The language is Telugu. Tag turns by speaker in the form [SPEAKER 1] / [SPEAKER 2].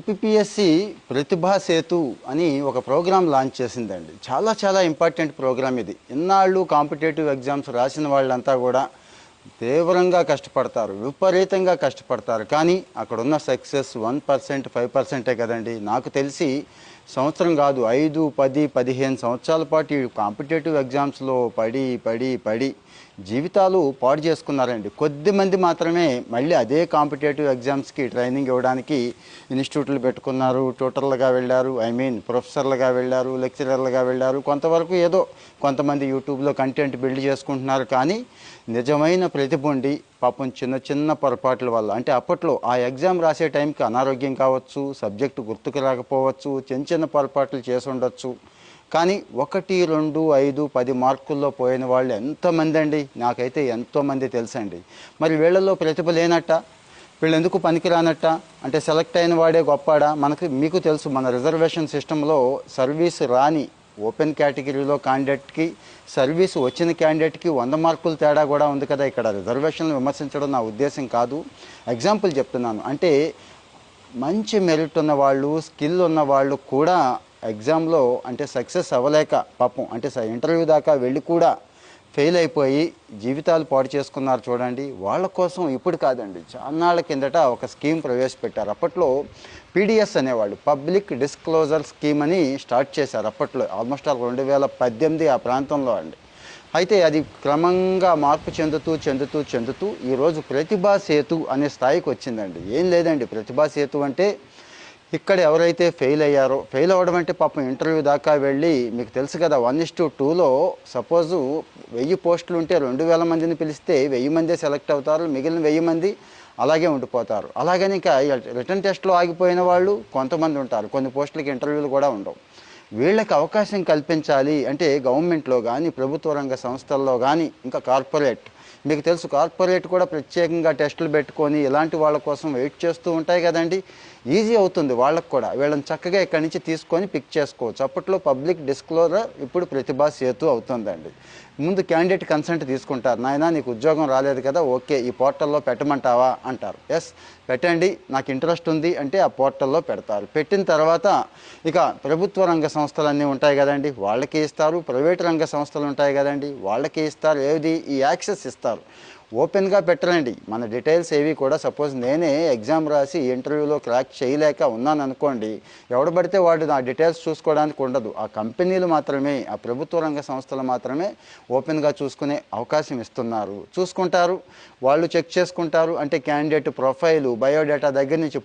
[SPEAKER 1] ఏపీఎస్సి ప్రతిభా సేతు అని ఒక ప్రోగ్రాం లాంచ్ చేసిందండి. చాలా ఇంపార్టెంట్ ప్రోగ్రామ్ ఇది. ఇన్నాళ్ళు కాంపిటేటివ్ ఎగ్జామ్స్ రాసిన వాళ్ళంతా కూడా తీవ్రంగా కష్టపడతారు, విపరీతంగా కష్టపడతారు. కానీ అక్కడున్న సక్సెస్ 1%, 5%ఏ కదండి. నాకు తెలిసి సంవత్సరం కాదు, 5, 10, 15 సంవత్సరాల పాటు ఈ కాంపిటేటివ్ ఎగ్జామ్స్లో పడి జీవితాలు పాడు చేసుకున్నారండి. కొద్దిమంది మాత్రమే మళ్ళీ అదే కాంపిటేటివ్ ఎగ్జామ్స్కి ట్రైనింగ్ ఇవ్వడానికి ఇన్స్టిట్యూట్లు పెట్టుకున్నారు, ట్యూటర్లుగా వెళ్ళారు, ప్రొఫెసర్లుగా వెళ్ళారు, లెక్చరర్లుగా వెళ్ళారు. కొంతవరకు ఏదో కొంతమంది యూట్యూబ్లో కంటెంట్ బిల్డ్ చేసుకుంటున్నారు. కానీ నిజమైన ప్రతిభ ఉండి పాపం చిన్న పొరపాట్ల వల్ల, అంటే అప్పట్లో ఆ ఎగ్జామ్ రాసే టైంకి అనారోగ్యం కావచ్చు, సబ్జెక్టు గుర్తుకు రాకపోవచ్చు, చిన్న పొరపాట్లు చేసి ఉండొచ్చు. కానీ 1, 2, 5, 10 మార్కుల్లో పోయిన వాళ్ళు ఎంతమంది అండి. నాకైతే ఎంతోమంది తెలుసండి. మరి వీళ్ళల్లో ప్రతిభ లేనట్ట, వీళ్ళు ఎందుకు పనికిరానట్ట, అంటే సెలెక్ట్ అయిన వాడే గొప్పాడా? మీకు తెలుసు, మన రిజర్వేషన్ సిస్టంలో సర్వీస్ రాని ఓపెన్ కేటగిరీలో క్యాండిడేట్కి, సర్వీస్ వచ్చిన క్యాండిడేట్కి 100 మార్కులు తేడా కూడా ఉంది కదా. ఇక్కడ రిజర్వేషన్లు విమర్శించడం నా ఉద్దేశం కాదు, ఎగ్జాంపుల్ చెప్తున్నాను. అంటే మంచి మెరిట్ ఉన్న వాళ్ళు, స్కిల్ ఉన్న వాళ్ళు కూడా ఎగ్జామ్లో అంటే సక్సెస్ అవ్వలేక పాపం, అంటే ఇంటర్వ్యూ దాకా వెళ్ళి కూడా ఫెయిల్ అయిపోయి జీవితాలు పాడు చేసుకున్నారు చూడండి. వాళ్ళ కోసం ఇప్పుడు కాదండి, చాన్నాళ్ళ కిందట ఒక స్కీమ్ ప్రవేశపెట్టారు. అప్పట్లో పీడిఎస్ అనేవాళ్ళు, పబ్లిక్ డిస్క్లోజర్ స్కీమ్ అని స్టార్ట్ చేశారు అప్పట్లో, ఆల్మోస్ట్ 2018 ఆ ప్రాంతంలో అండి. అయితే అది క్రమంగా మార్పు చెందుతూ ఈరోజు ప్రతిభా సేతు అనే స్థాయికి వచ్చిందండి. ఏం లేదండి, ప్రతిభా సేతు అంటే ఇక్కడ ఎవరైతే ఫెయిల్ అయ్యారో, ఫెయిల్ అవ్వడం అంటే పాపం ఇంటర్వ్యూ దాకా వెళ్ళి, మీకు తెలుసు కదా, 1:2లో సపోజు 1000 పోస్టులు ఉంటే 2000 మందిని పిలిస్తే 1000 మందే సెలెక్ట్ అవుతారు, మిగిలిన 1000 మంది అలాగే ఉండిపోతారు. అలాగని ఇంకా రిటర్న్ టెస్ట్లో ఆగిపోయిన వాళ్ళు కొంతమంది ఉంటారు, కొన్ని పోస్టులకి ఇంటర్వ్యూలు కూడా ఉండవు. వీళ్ళకి అవకాశం కల్పించాలి అంటే గవర్నమెంట్లో కానీ, ప్రభుత్వ రంగ సంస్థల్లో కానీ, ఇంకా కార్పొరేట్, మీకు తెలుసు కార్పొరేట్ కూడా ప్రత్యేకంగా టెస్టులు పెట్టుకొని ఇలాంటి వాళ్ళ కోసం వెయిట్ చేస్తూ ఉంటాయి కదండి. ఈజీ అవుతుంది వాళ్ళకు కూడా, వీళ్ళని చక్కగా ఇక్కడి నుంచి తీసుకొని పిక్ చేసుకోవచ్చు. అప్పట్లో పబ్లిక్ డిస్క్లోజర్, ఇప్పుడు ప్రతిభా సేతు అవుతుందండి. ముందు క్యాండిడేట్ కన్సెంట్ తీసుకుంటారు. నాయన నీకు ఉద్యోగం రాలేదు కదా, ఓకే ఈ పోర్టల్లో పెట్టమంటావా అంటారు. ఎస్ పెట్టండి, నాకు ఇంట్రెస్ట్ ఉంది అంటే ఆ పోర్టల్లో పెడతారు. పెట్టిన తర్వాత ఇక ప్రభుత్వ రంగ సంస్థలన్నీ ఉంటాయి కదండి, వాళ్ళకి ఇస్తారు. ప్రైవేట్ రంగ సంస్థలు ఉంటాయి కదండి, వాళ్ళకి ఇస్తారు. ఏది ఈ యాక్సెస్ ఇస్తారు. ఓపెన్గా పెట్టరండి మన డీటెయిల్స్ ఏవి కూడా. సపోజ్ నేనే ఎగ్జామ్ రాసి ఇంటర్వ్యూలో క్రాక్ చేయలేక ఉన్నాను అనుకోండి, ఎవడు పడితే వాడు నా డీటెయిల్స్ చూసుకోవడానికి ఉండదు. ఆ కంపెనీలు మాత్రమే, ఆ ప్రభుత్వ రంగ సంస్థలు మాత్రమే ఓపెన్గా చూసుకునే అవకాశం ఇస్తున్నారు. చూసుకుంటారు, వాళ్ళు చెక్ చేసుకుంటారు. అంటే క్యాండిడేట్ ప్రొఫైలు, బయోడేటా దగ్గర నుంచి